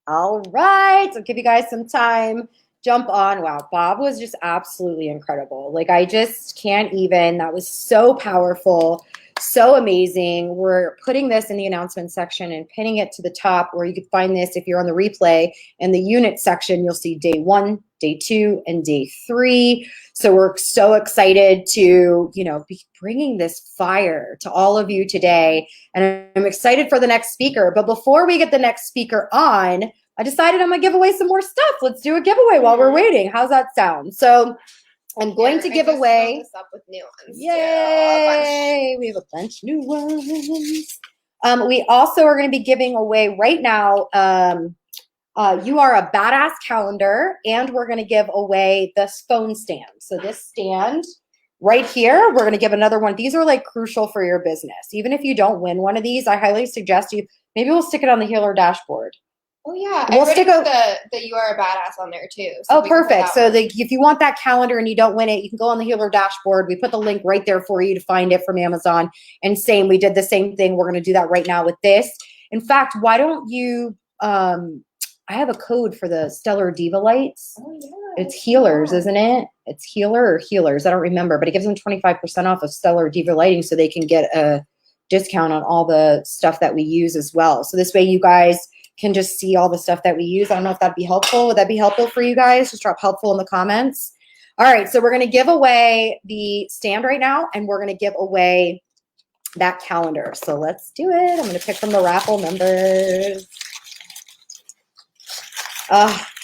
All right. I'll give you guys some time. Jump on. Wow. Bob was just absolutely incredible. Like, I just can't even. That was so powerful. So amazing. We're putting this in the announcement section and pinning it to the top where you can find this if you're on the replay. In the unit section, you'll see day 1, day 2, and day 3. So we're so excited to, be bringing this fire to all of you today. And I'm excited for the next speaker. But before we get the next speaker on, I decided I'm going to give away some more stuff. Let's do a giveaway while we're waiting. How's that sound? So I'm going to give away. This up with new ones. Yay! We have a bunch of new ones. We also are going to be giving away right now. You Are a Badass calendar, and we're going to give away this phone stand. So this stand right here, we're going to give another one. These are like crucial for your business. Even if you don't win one of these, I highly suggest maybe we'll stick it on the healer dashboard. Oh yeah, We'll stick the You Are a Badass on there too. So perfect. So if you want that calendar and you don't win it, you can go on the healer dashboard. We put the link right there for you to find it from Amazon. And we did the same thing. We're going to do that right now with this. In fact, why don't you, I have a code for the Stellar Diva Lights. Oh yeah. It's healers, isn't it? It's healer or healers. I don't remember, but it gives them 25% off of Stellar Diva Lighting so they can get a discount on all the stuff that we use as well. So this way you guys can just see all the stuff that we use. I don't know if that'd be helpful. Would that be helpful for you guys? Just drop helpful in the comments. All right, so we're going to give away the stand right now, and we're going to give away that calendar. So let's do it. I'm going to pick from the raffle numbers.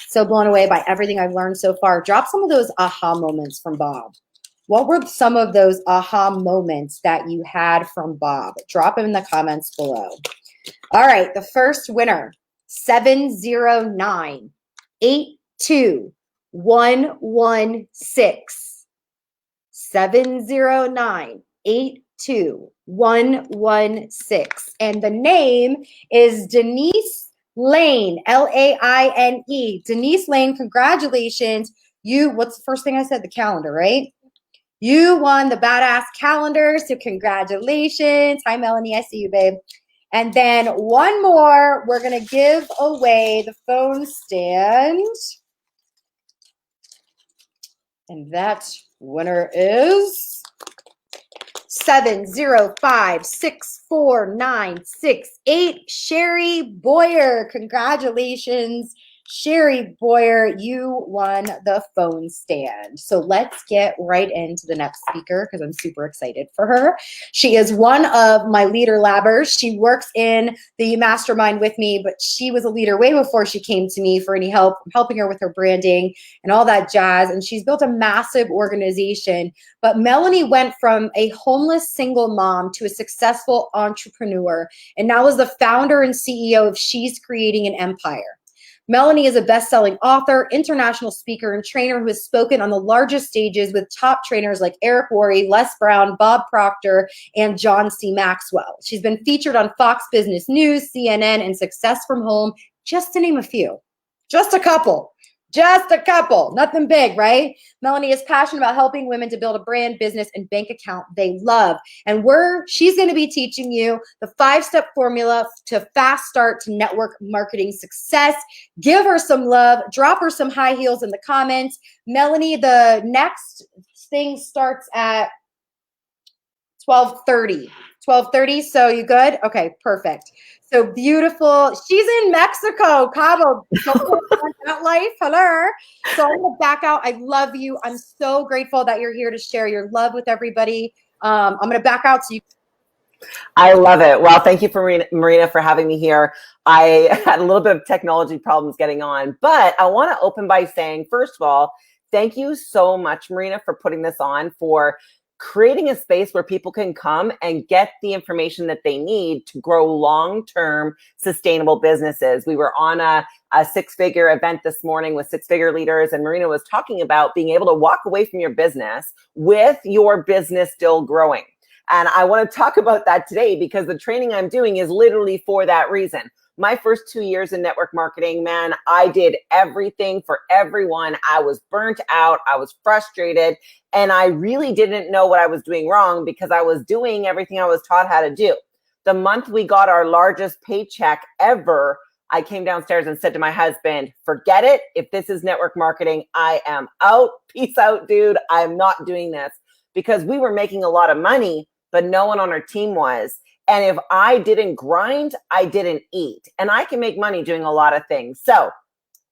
So blown away by everything I've learned so far. Drop some of those aha moments from Bob. What were some of those aha moments that you had from Bob? Drop them in the comments below. All right, the first winner, 709-82116. 709-82116. And the name is Denise Lane, L-A-I-N-E. Denise Lane, congratulations. What's the first thing I said? The calendar, right? You won the Badass calendar, so congratulations. Hi, Melanie, I see you, babe. And then one more, we're going to give away the phone stand. And that winner is 705-64968, Sherry Boyer. Congratulations, Sherry Boyer. You won the phone stand. So let's get right into the next speaker because I'm super excited for her. She is one of my leader labbers. She works in the mastermind with me, but she was a leader way before she came to me for any help. I'm helping her with her branding and all that jazz. And she's built a massive organization. But Melanie went from a homeless single mom to a successful entrepreneur, and now is the founder and CEO of She's Creating an Empire. Melanie is a best-selling author, international speaker, and trainer who has spoken on the largest stages with top trainers like Eric Worre, Les Brown, Bob Proctor, and John C. Maxwell. She's been featured on Fox Business News, CNN, and Success from Home, just to name a few. Just a couple. Nothing big, right? Melanie is passionate about helping women to build a brand, business, and bank account they love. And she's going to be teaching you the 5-step formula to fast start to network marketing success. Give her some love. Drop her some high heels in the comments. Melanie, the next thing starts at 12:30. 12:30, so you good? Okay, perfect. So beautiful. She's in Mexico, Cabo. That life, hello. So I'm gonna back out. I love you. I'm so grateful that you're here to share your love with everybody. I'm gonna back out so you. I love it. Well, thank you for Marina for having me here. I had a little bit of technology problems getting on, but I want to open by saying, first of all, thank you so much, Marina, for putting this on, for creating a space where people can come and get the information that they need to grow long-term sustainable businesses. We were on a 6-figure event this morning with 6-figure leaders, and Marina was talking about being able to walk away from your business with your business still growing. And I want to talk about that today because the training I'm doing is literally for that reason. My first 2 years in network marketing, man, I did everything for everyone. I was burnt out. I was frustrated. And I really didn't know what I was doing wrong because I was doing everything I was taught how to do. The month we got our largest paycheck ever, I came downstairs and said to my husband, forget it. If this is network marketing, I am out. Peace out, dude. I'm not doing this, because we were making a lot of money, but no one on our team was. And if I didn't grind, I didn't eat. And I can make money doing a lot of things. So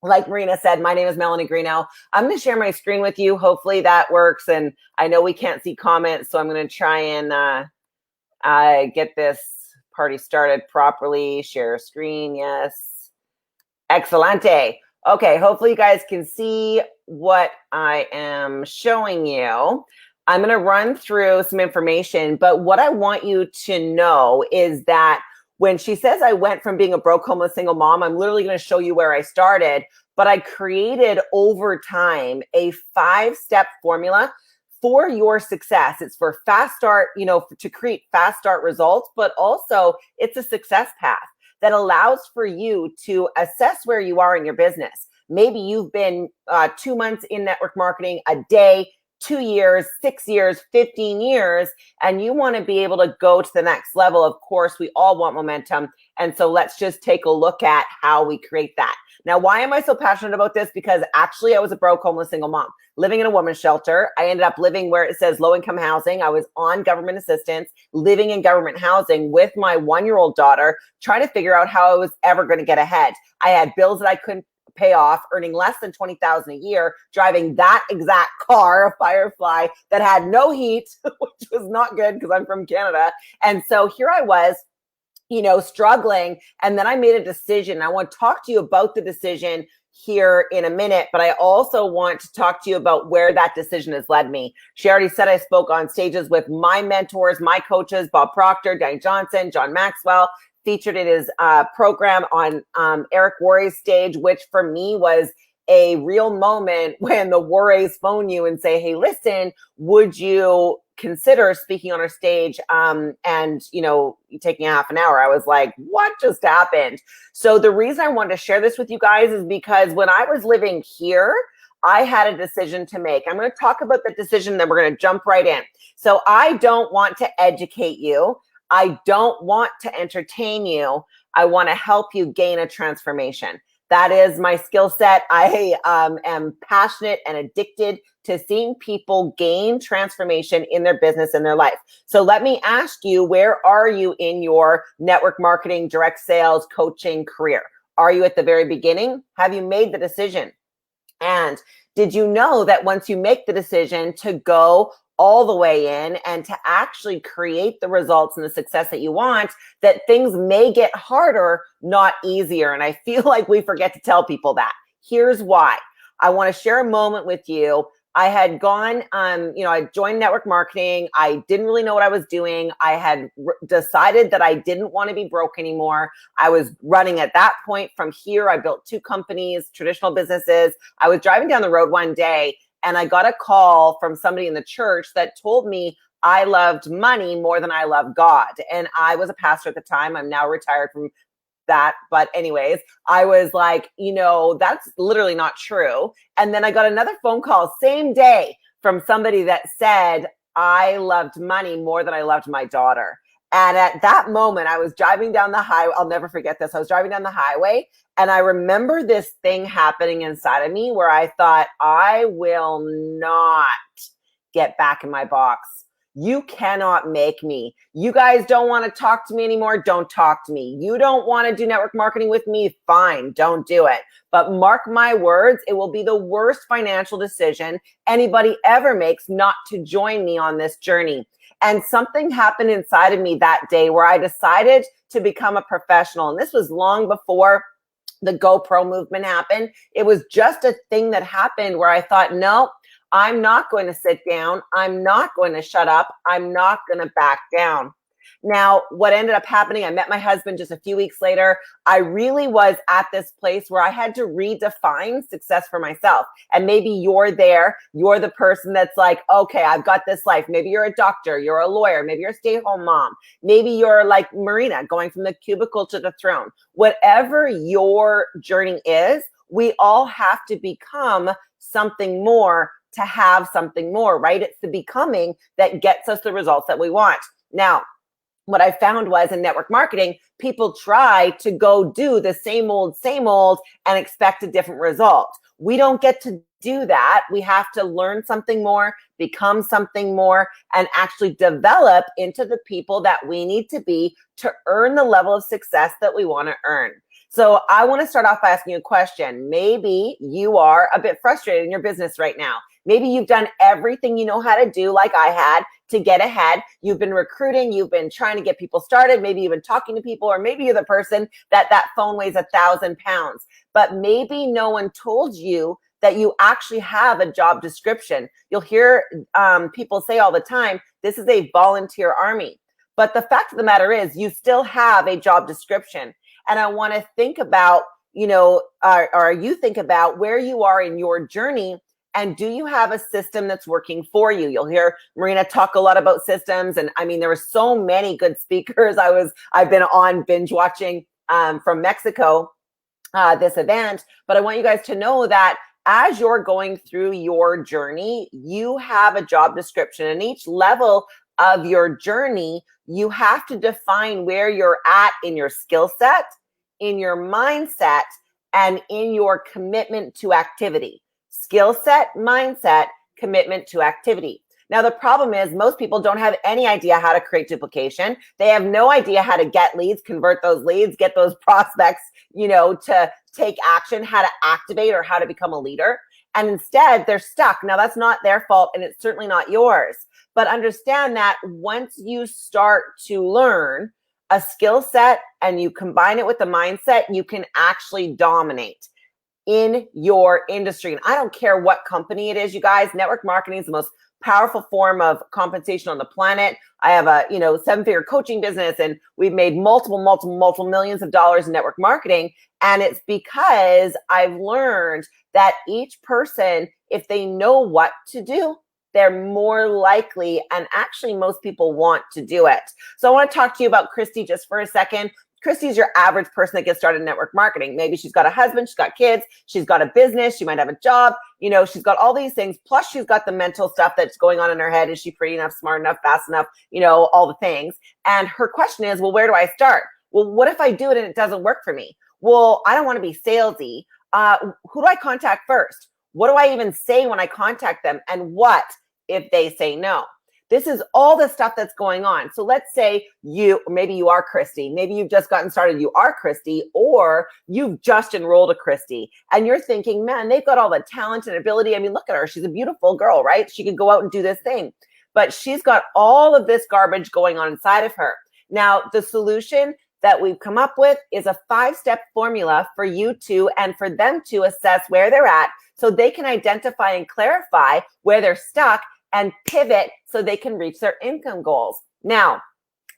like Marina said, my name is Melanie Greenough. I'm going to share my screen with you. Hopefully that works. And I know we can't see comments, so I'm going to try and get this party started properly. Share screen, yes. Excelente. Okay, hopefully you guys can see what I am showing you. I'm going to run through some information, but what I want you to know is that when she says I went from being a broke, homeless, single mom, I'm literally going to show you where I started, but I created over time a 5-step formula for your success. It's for fast start, to create fast start results, but also it's a success path that allows for you to assess where you are in your business. Maybe you've been 2 months in network marketing, a day, 2 years, 6 years, 15 years, and you want to be able to go to the next level. Of course, we all want momentum. And so let's just take a look at how we create that. Now, why am I so passionate about this? Because actually I was a broke, homeless, single mom living in a women's shelter. I ended up living where it says low income housing. I was on government assistance, living in government housing with my 1-year-old daughter, trying to figure out how I was ever going to get ahead. I had bills that I couldn't pay off, earning less than $20,000 a year, driving that exact car, a Firefly that had no heat, which was not good because I'm from Canada. And so here I was, struggling. And then I made a decision. I want to talk to you about the decision here in a minute, but I also want to talk to you about where that decision has led me. She already said I spoke on stages with my mentors, my coaches, Bob Proctor, Danny Johnson, John Maxwell, featured in his program on Eric Worre's stage, which for me was a real moment when the Worres phone you and say, hey, listen, would you consider speaking on our stage and, taking a half an hour? I was like, what just happened? So the reason I wanted to share this with you guys is because when I was living here, I had a decision to make. I'm going to talk about the decision, then we're going to jump right in. So I don't want to educate you. I don't want to entertain you. I want to help you gain a transformation. That is my skill set. I am passionate and addicted to seeing people gain transformation in their business and their life. So let me ask you, where are you in your network marketing, direct sales, coaching career? Are you at the very beginning? Have you made the decision? And did you know that once you make the decision to go all the way in and to actually create the results and the success that you want, that things may get harder, not easier? And I feel like we forget to tell people that. Here's why. I want to share a moment with you. I had gone, I joined network marketing. I didn't really know what I was doing. I had decided that I didn't want to be broke anymore. I was running at that point from here. I built 2 companies, traditional businesses. I was driving down the road one day and I got a call from somebody in the church that told me I loved money more than I loved God. And I was a pastor at the time. I'm now retired from that. But anyways, I was like, that's literally not true. And then I got another phone call same day from somebody that said, I loved money more than I loved my daughter. And at that moment, I was driving down the highway. I'll never forget this. I was driving down the highway and I remember this thing happening inside of me where I thought, I will not get back in my box. You cannot make me. You guys don't want to talk to me anymore. Don't talk to me. You don't want to do network marketing with me. Fine. Don't do it. But mark my words, it will be the worst financial decision anybody ever makes not to join me on this journey. And something happened inside of me that day where I decided to become a professional. And this was long before the GoPro movement happened. It was just a thing that happened where I thought, no, I'm not going to sit down. I'm not going to shut up. I'm not going to back down. Now, what ended up happening, I met my husband just a few weeks later. I really was at this place where I had to redefine success for myself. And maybe you're there. You're the person that's like, okay, I've got this life. Maybe you're a doctor. You're a lawyer. Maybe you're a stay-at-home mom. Maybe you're like Marina, going from the cubicle to the throne. Whatever your journey is, we all have to become something more to have something more, right? It's the becoming that gets us the results that we want. Now, what I found was in network marketing, people try to go do the same old, and expect a different result. We don't get to do that. We have to learn something more, become something more, and actually develop into the people that we need to be to earn the level of success that we want to earn. So I want to start off by asking you a question. Maybe you are a bit frustrated in your business right now. Maybe you've done everything you know how to do, like I had, to get ahead. You've been recruiting, you've been trying to get people started, maybe you've been talking to people, or maybe you're the person that phone weighs 1,000 pounds. But maybe no one told you that you actually have a job description. You'll hear people say all the time, this is a volunteer army. But the fact of the matter is, you still have a job description. And I want to think about, or you think about where you are in your journey, and do you have a system that's working for you? You'll hear Marina talk a lot about systems. And I mean, there were so many good speakers. I've been on binge watching from Mexico, this event, but I want you guys to know that as you're going through your journey, you have a job description, and each level of your journey, you have to define where you're at in your skill set, in your mindset, and in your commitment to activity. Skill set, mindset, commitment to activity. Now, the problem is most people don't have any idea how to create duplication. They have no idea how to get leads, convert those leads, get those prospects, to take action, how to activate, or how to become a leader. And instead, they're stuck. Now, that's not their fault, and it's certainly not yours. But understand that once you start to learn a skill set and you combine it with the mindset, you can actually dominate in your industry. And I don't care what company it is, you guys, network marketing is the most powerful form of compensation on the planet. I have a, 7-figure coaching business, and we've made multiple millions of dollars in network marketing. And it's because I've learned that each person, if they know what to do, they're more likely, and actually most people want to do it. So I want to talk to you about Christy just for a second. Christy's your average person that gets started in network marketing. Maybe she's got a husband, she's got kids, she's got a business, she might have a job, she's got all these things. Plus she's got the mental stuff that's going on in her head. Is she pretty enough, smart enough, fast enough, all the things. And her question is, well, where do I start? Well, what if I do it and it doesn't work for me? Well, I don't want to be salesy. Who do I contact first? What do I even say when I contact them? And what if they say no? This is all the stuff that's going on. So let's say maybe you are Christy, maybe you've just gotten started, you are Christy, or you've just enrolled a Christy, and you're thinking, man, they've got all the talent and ability. I mean, look at her. She's a beautiful girl, right? She could go out and do this thing, but she's got all of this garbage going on inside of her. Now, the solution that we've come up with is a 5-step formula for you to, and for them to assess where they're at, so they can identify and clarify where they're stuck and pivot so they can reach their income goals. Now,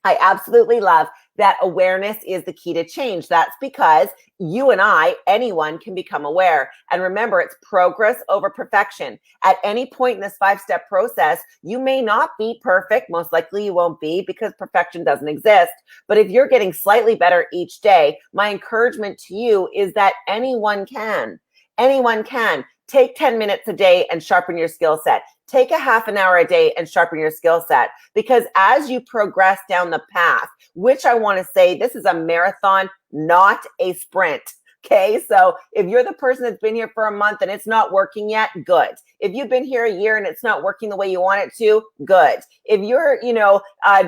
I absolutely love that awareness is the key to change. That's because you and anyone can become aware. And remember, it's progress over perfection. At any point in this 5-step process, you may not be perfect. Most likely you won't be, because perfection doesn't exist. But if you're getting slightly better each day, my encouragement to you is that anyone can. Anyone can. Take 10 minutes a day and sharpen your skill set. Take a half an hour a day and sharpen your skill set. Because as you progress down the path, which I want to say, this is a marathon, not a sprint. Okay, so if you're the person that's been here for a month and it's not working yet, good. If you've been here a year and it's not working the way you want it to, good. If you're,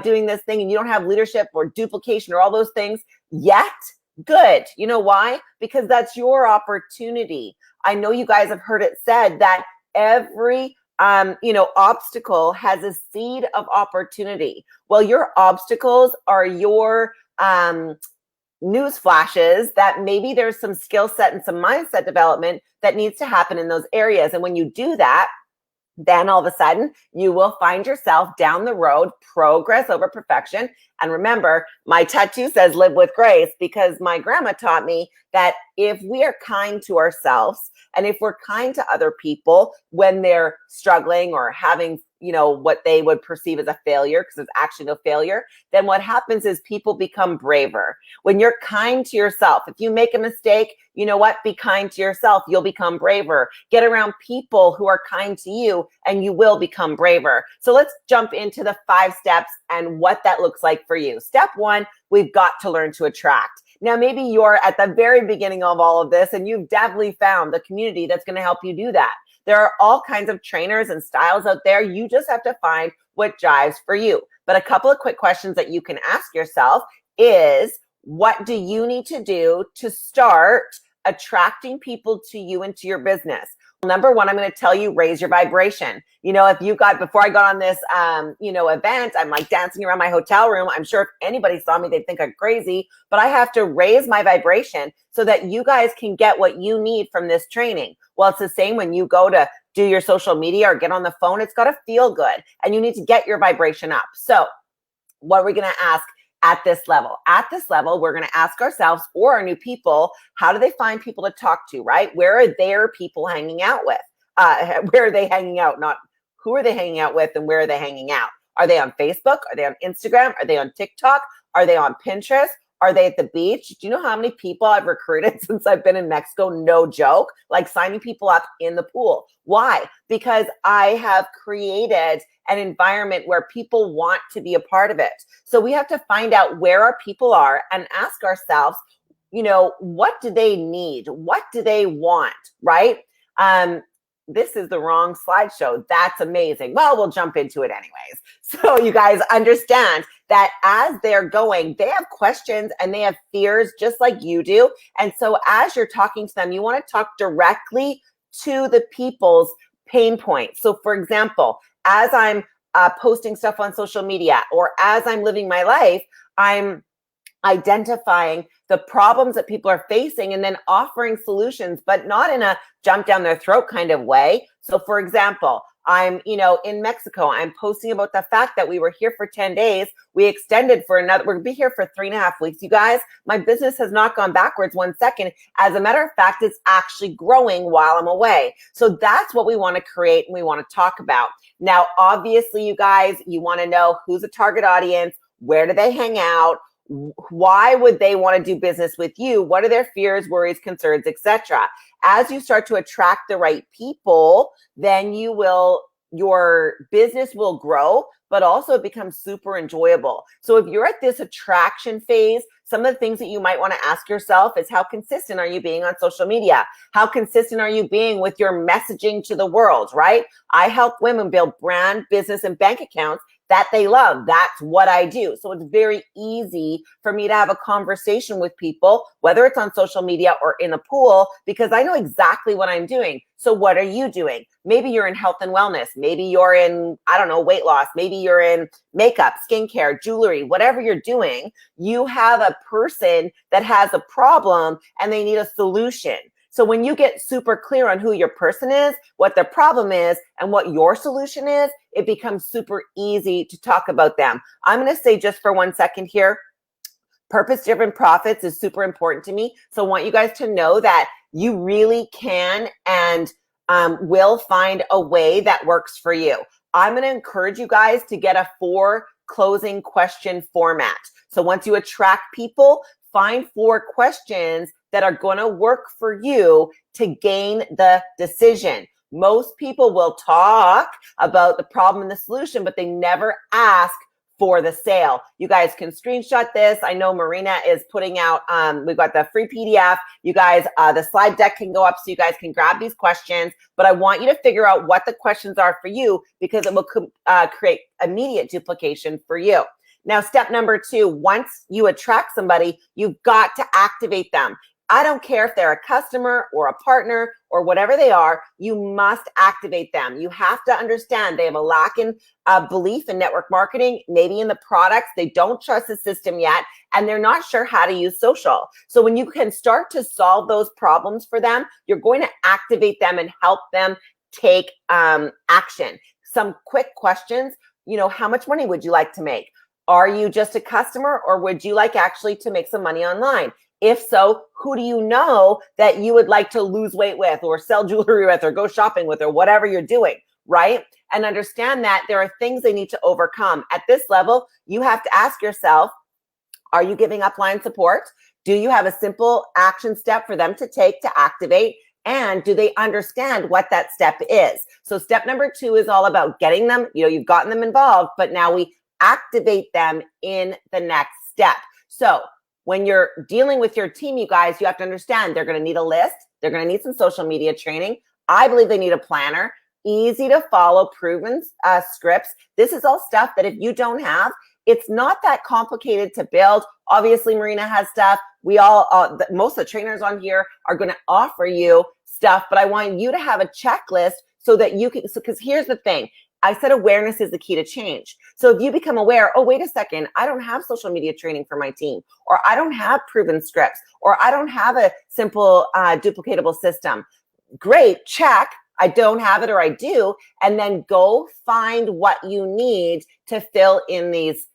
doing this thing and you don't have leadership or duplication or all those things yet, good. You know why? Because that's your opportunity. I know you guys have heard it said that every obstacle has a seed of opportunity. Well, your obstacles are your news flashes that maybe there's some skill set and some mindset development that needs to happen in those areas. And when you do that, then all of a sudden you will find yourself down the road, progress over perfection. And remember, my tattoo says live with grace, because my grandma taught me that if we are kind to ourselves and if we're kind to other people when they're struggling or having, what they would perceive as a failure, because it's actually no failure, then what happens is people become braver. When you're kind to yourself, if you make a mistake, you know what? Be kind to yourself. You'll become braver. Get around people who are kind to you and you will become braver. So let's jump into the 5 steps and what that looks like for you. Step 1, we've got to learn to attract. Now, maybe you're at the very beginning of all of this and you've definitely found the community that's going to help you do that. There are all kinds of trainers and styles out there. You just have to find what jives for you. But a couple of quick questions that you can ask yourself is, what do you need to do to start attracting people to you and to your business? Number 1, I'm going to tell you, raise your vibration. If you before I got on this, event, I'm like dancing around my hotel room. I'm sure if anybody saw me, they'd think I'm crazy, but I have to raise my vibration so that you guys can get what you need from this training. Well, it's the same when you go to do your social media or get on the phone. It's got to feel good and you need to get your vibration up. So what are we going to ask at this level? At this level, we're going to ask ourselves or our new people, how do they find people to talk to, right? Where are their people hanging out with? Where are they hanging out? Not who are they hanging out with and where are they hanging out? Are they on Facebook? Are they on Instagram? Are they on TikTok? Are they on Pinterest? Are they at the beach? Do you know how many people I've recruited since I've been in Mexico? No joke. Like signing people up in the pool. Why? Because I have created an environment where people want to be a part of it. So we have to find out where our people are and ask ourselves, what do they need? What do they want? Right? This is the wrong slideshow. That's amazing. Well, we'll jump into it anyways. So you guys understand that as they're going, they have questions and they have fears just like you do. And so as you're talking to them, you want to talk directly to the people's pain points. So for example, as I'm posting stuff on social media or as I'm living my life, I'm identifying the problems that people are facing and then offering solutions, but not in a jump down their throat kind of way. So for example, I'm, in Mexico, I'm posting about the fact that we were here for 10 days. We extended for another, we're gonna be here for 3.5 weeks. You guys, my business has not gone backwards 1 second. As a matter of fact, it's actually growing while I'm away. So that's what we want to create and we want to talk about. Now, obviously, you guys, you want to know who's the target audience, where do they hang out, why would they want to do business with you? What are their fears, worries, concerns, etc. As you start to attract the right people, then your business will grow, but also it becomes super enjoyable. So if you're at this attraction phase, some of the things that you might want to ask yourself is, how consistent are you being on social media? How consistent are you being with your messaging to the world, right? I help women build brand, business, and bank accounts that they love. That's what I do. So it's very easy for me to have a conversation with people, whether it's on social media or in a pool, because I know exactly what I'm doing. So what are you doing? Maybe you're in health and wellness. Maybe you're in, weight loss. Maybe you're in makeup, skincare, jewelry, whatever you're doing. You have a person that has a problem and they need a solution. So when you get super clear on who your person is, what their problem is, and what your solution is, it becomes super easy to talk about them. I'm going to say just for 1 second here, purpose-driven profits is super important to me. So I want you guys to know that you really can and will find a way that works for you. I'm going to encourage you guys to get a 4 closing question format. So once you attract people, find 4 questions that are going to work for you to gain the decision. Most people will talk about the problem and the solution, but they never ask for the sale. You guys can screenshot this. I know Marina is putting out, we've got the free PDF. You guys, the slide deck can go up so you guys can grab these questions, but I want you to figure out what the questions are for you because it will create immediate duplication for you. Now, step number 2, once you attract somebody, you've got to activate them. I don't care if they're a customer or a partner or whatever they are, you must activate them. You have to understand they have a lack in belief in network marketing, maybe in the products. They don't trust the system yet, and they're not sure how to use social. So when you can start to solve those problems for them, you're going to activate them and help them take action. Some quick questions, how much money would you like to make? Are you just a customer or would you like actually to make some money online? If so, who do you know that you would like to lose weight with or sell jewelry with or go shopping with or whatever you're doing, right? And understand that there are things they need to overcome. At this level, you have to ask yourself, are you giving upline support? Do you have a simple action step for them to take to activate? And do they understand what that step is? So step number 2 is all about getting them, you've gotten them involved, but now we activate them in the next step. So when you're dealing with your team, you guys, you have to understand they're going to need a list. They're going to need some social media training. I believe they need a planner, easy to follow, proven scripts. This is all stuff that if you don't have, it's not that complicated to build. Obviously, Marina has stuff. We all, most of the trainers on here are going to offer you stuff, but I want you to have a checklist so that you can, because here's the thing. I said awareness is the key to change. So if you become aware, oh, wait a second, I don't have social media training for my team, or I don't have proven scripts, or I don't have a simple duplicatable system. Great, check. I don't have it or I do. And then go find what you need to fill in these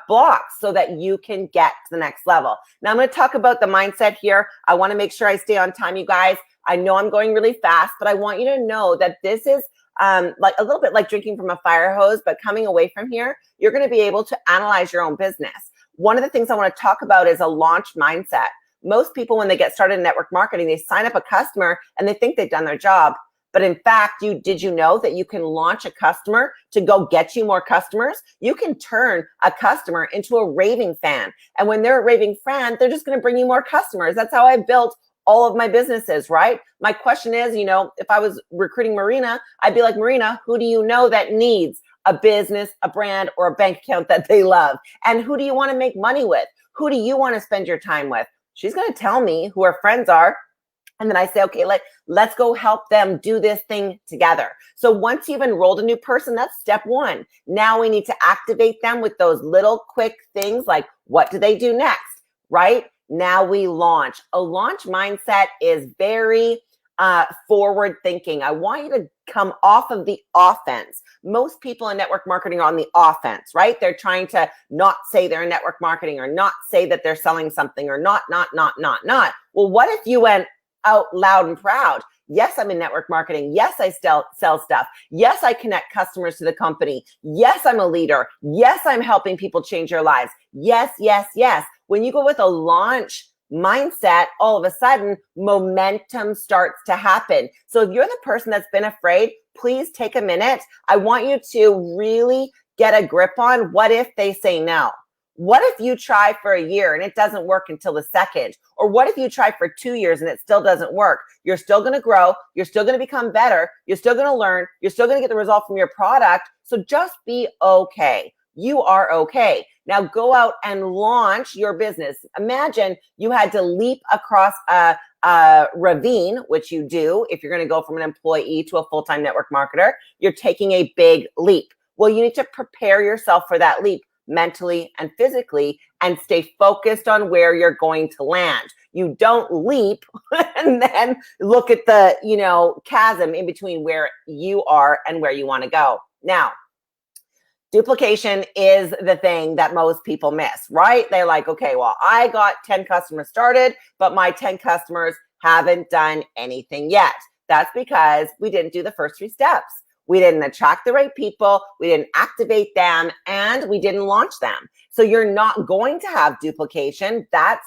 blocks so that you can get to the next level. Now I'm going to talk about the mindset here. I want to make sure I stay on time, you guys. I know I'm going really fast, but I want you to know that this is like a little bit like drinking from a fire hose, but coming away from here, you're going to be able to analyze your own business. One of the things I want to talk about is a launch mindset. Most people, when they get started in network marketing, they sign up a customer and they think they've done their job. But in fact, did you know that you can launch a customer to go get you more customers? You can turn a customer into a raving fan. And when they're a raving fan, they're just going to bring you more customers. That's how I built all of my businesses, right? My question is, if I was recruiting Marina, I'd be like, Marina, who do you know that needs a business, a brand, or a bank account that they love? And who do you want to make money with? Who do you want to spend your time with? She's going to tell me who her friends are. And then I say, okay, let's go help them do this thing together. So once you've enrolled a new person, that's step 1. Now we need to activate them with those little quick things like, what do they do next, right? Now we launch. A launch mindset is very forward thinking. I want you to come off of the offense. Most people in network marketing are on the offense, right? They're trying to not say they're in network marketing or not say that they're selling something or not. Well, what if you went out loud and proud? Yes, I'm in network marketing. Yes, I sell stuff. Yes, I connect customers to the company. Yes, I'm a leader. Yes, I'm helping people change their lives. Yes, yes, yes. When you go with a launch mindset, all of a sudden momentum starts to happen. So if you're the person that's been afraid, please take a minute. I want you to really get a grip on what if they say no? What if you try for a year and it doesn't work until the second? Or what if you try for 2 years and it still doesn't work? You're still going to grow. You're still going to become better. You're still going to learn. You're still going to get the result from your product. So just be okay. You are okay. Now go out and launch your business. Imagine you had to leap across a ravine, which you do if you're going to go from an employee to a full-time network marketer. You're taking a big leap. Well, you need to prepare yourself for that leap mentally and physically and stay focused on where you're going to land. You don't leap and then look at the, chasm in between where you are and where you want to go. Now, duplication is the thing that most people miss, right? They're like, okay, well, I got 10 customers started, but my 10 customers haven't done anything yet. That's because we didn't do the first 3 steps. We didn't attract the right people, we didn't activate them, and we didn't launch them. So you're not going to have duplication. That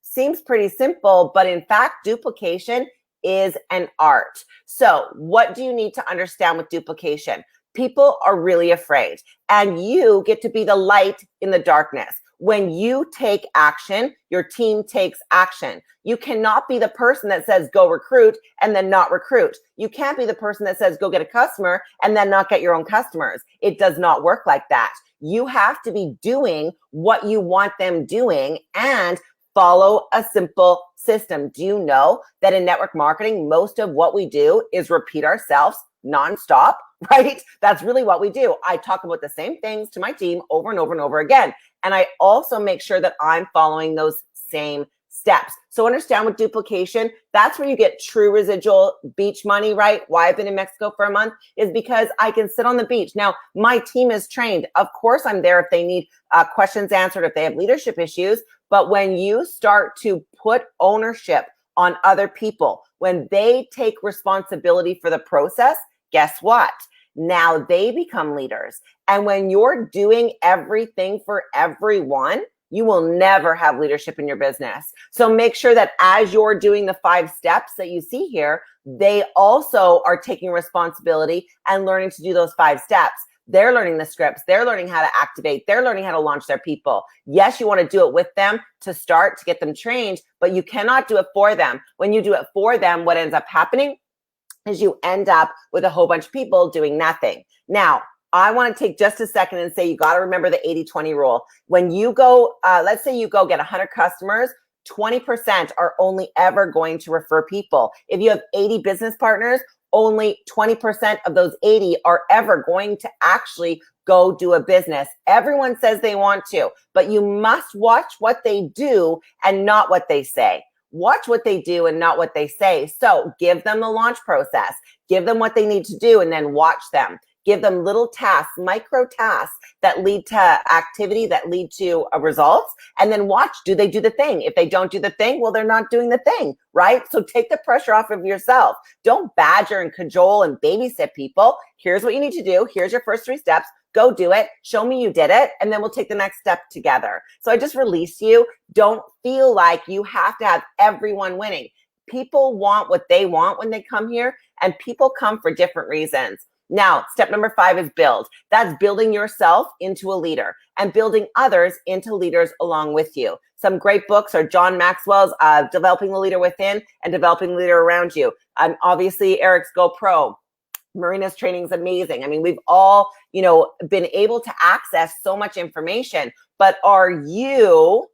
seems pretty simple, but in fact, duplication is an art. So what do you need to understand with duplication? People are really afraid, and you get to be the light in the darkness. When you take action, your team takes action. You cannot be the person that says go recruit and then not recruit. You can't be the person that says go get a customer and then not get your own customers. It does not work like that. You have to be doing what you want them doing and follow a simple system. Do you know that in network marketing, most of what we do is repeat ourselves nonstop, right? That's really what we do. I talk about the same things to my team over and over and over again. And I also make sure that I'm following those same steps. So understand with duplication, that's where you get true residual beach money, right? Why I've been in Mexico for a month is because I can sit on the beach. Now, my team is trained. Of course, I'm there if they need questions answered, if they have leadership issues. But when you start to put ownership on other people, when they take responsibility for the process, guess what? Now they become leaders. And when you're doing everything for everyone, you will never have leadership in your business. So make sure that as you're doing the 5 steps that you see here, they also are taking responsibility and learning to do those 5 steps. They're learning the scripts. They're learning how to activate. They're learning how to launch their people. Yes, you want to do it with them to start, to get them trained, but you cannot do it for them. When you do it for them, what ends up happening is you end up with a whole bunch of people doing nothing. Now, I want to take just a second and say you got to remember the 80-20 rule. When you go, let's say you go get 100 customers, 20% are only ever going to refer people. If you have 80 business partners, only 20% of those 80 are ever going to actually go do a business. Everyone says they want to, but you must watch what they do and not what they say. Watch what they do and not what they say. So give them the launch process, give them what they need to do, and then watch them. Give them little tasks, micro tasks that lead to activity, that lead to results, and then watch, do they do the thing? If they don't do the thing, well, they're not doing the thing, right? So take the pressure off of yourself. Don't badger and cajole and babysit people. Here's what you need to do. Here's your first 3 steps. Go do it. Show me you did it. And then we'll take the next step together. So I just release you. Don't feel like you have to have everyone winning. People want what they want when they come here, and people come for different reasons. Now, step number 5 is build. That's building yourself into a leader and building others into leaders along with you. Some great books are John Maxwell's Developing the Leader Within and Developing the Leader Around You. And obviously Eric's Go Pro. Marina's training is amazing. I mean, we've all, been able to access so much information, but are you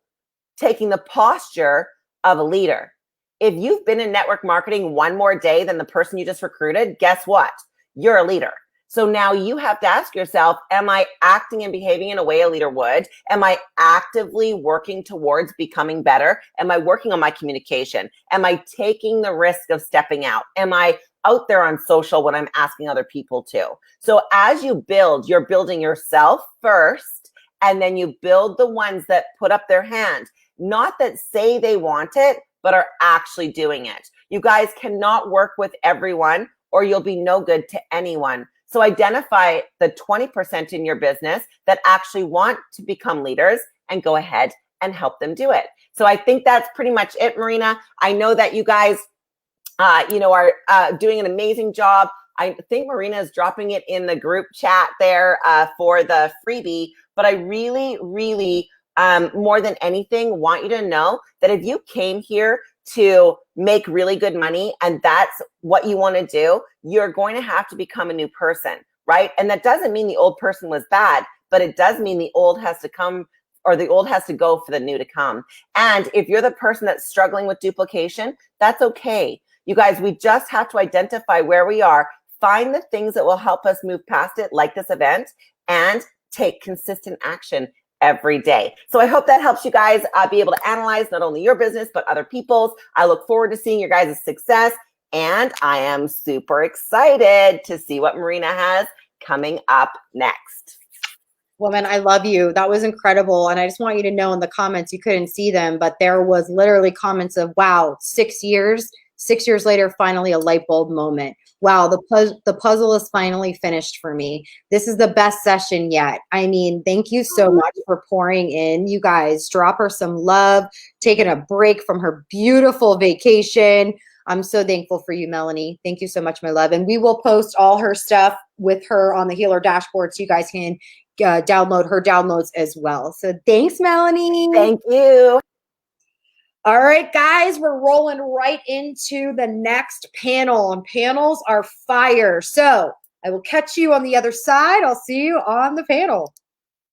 taking the posture of a leader? If you've been in network marketing one more day than the person you just recruited, guess what? You're a leader. So now you have to ask yourself, am I acting and behaving in a way a leader would? Am I actively working towards becoming better? Am I working on my communication? Am I taking the risk of stepping out? Am I out there on social when I'm asking other people to? So as you build, you're building yourself first, and then you build the ones that put up their hand, not that say they want it, but are actually doing it. You guys cannot work with everyone, or you'll be no good to anyone. So identify the 20% in your business that actually want to become leaders and go ahead and help them do it. So I think that's pretty much it, Marina. I know that you guys, are doing an amazing job. I think Marina is dropping it in the group chat there for the freebie, but I really, really, more than anything, want you to know that if you came here to make really good money and that's what you want to do, you're going to have to become a new person, right? And that doesn't mean the old person was bad, but it does mean the old has to come, or the old has to go for the new to come. And if you're the person that's struggling with duplication, that's okay. You guys, we just have to identify where we are, find the things that will help us move past it, like this event, and take consistent action every day. So I hope that helps you guys be able to analyze not only your business, but other people's. I look forward to seeing your guys' success. And I am super excited to see what Marina has coming up next. Woman, I love you. That was incredible. And I just want you to know in the comments, you couldn't see them, but there was literally comments of, wow, 6 years. 6 years later, finally a light bulb moment. Wow, the puzzle is finally finished for me. This is the best session yet. I mean, thank you so much for pouring in. You guys, drop her some love, taking a break from her beautiful vacation. I'm so thankful for you, Melanie. Thank you so much, my love. And we will post all her stuff with her on the Healer dashboard so you guys can download her downloads as well. So thanks, Melanie. Thank you. All right, guys, we're rolling right into the next panel, and panels are fire. So I will catch you on the other side. I'll see you on the panel.